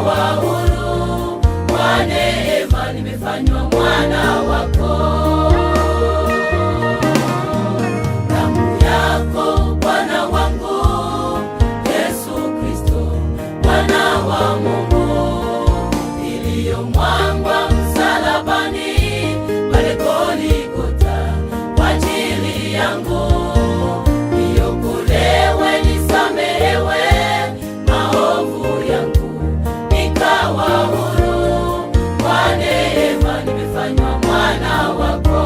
nikawa huru, kwa neema nimefanywa mwana wako. Damu yako Bwana wangu Yesu Kristo, Mwana wa Mungu, iliyomwagwa msalabani pale Golgotha kwa ajili yangu, niokolewe, nisamehewe maovu yangu, nikawa huru, kwa neema nimefanywa mwana wako.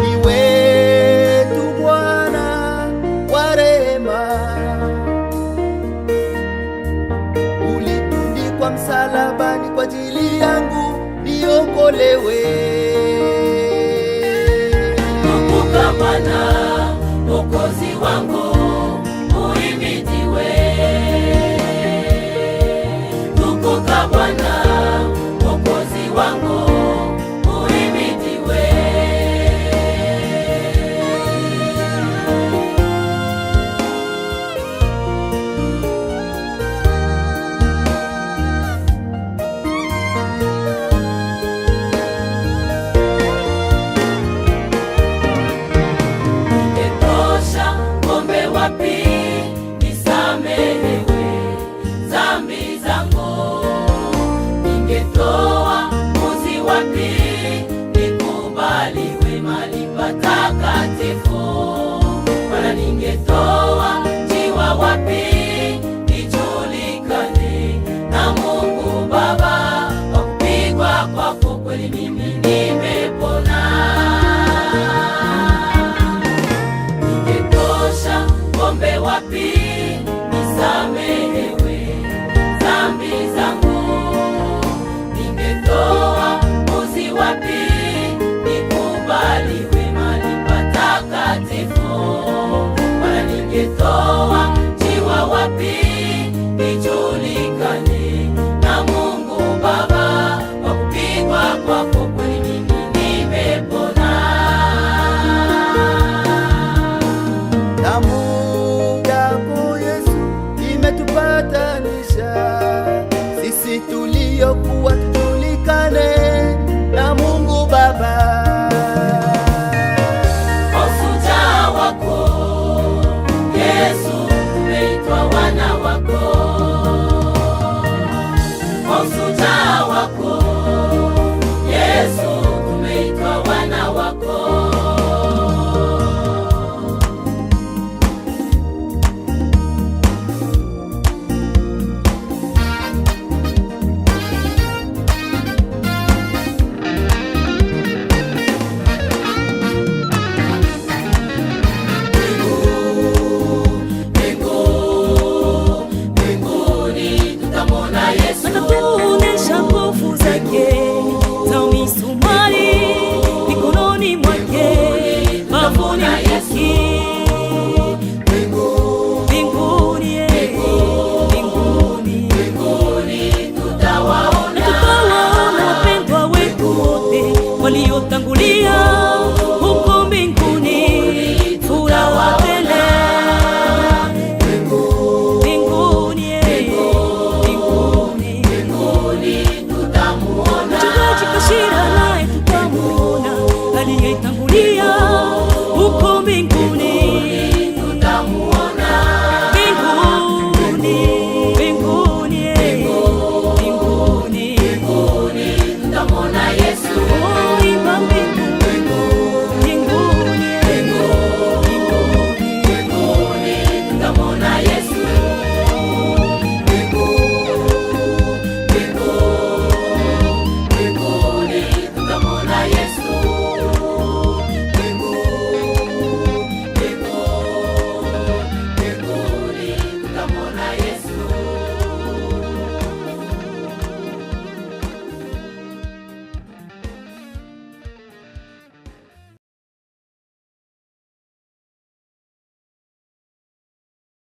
Ni wetu Bwana wa rehema, ulitundikwa msalabani kwa ajili yangu, niokolewe. Kumbuka Bwana Mwokozi wangu, uhimidiwe. Kumbuka Bwana Mwokozi wangu, uhimidiwe. Nimetosha, ng'ombe wapi nisamehe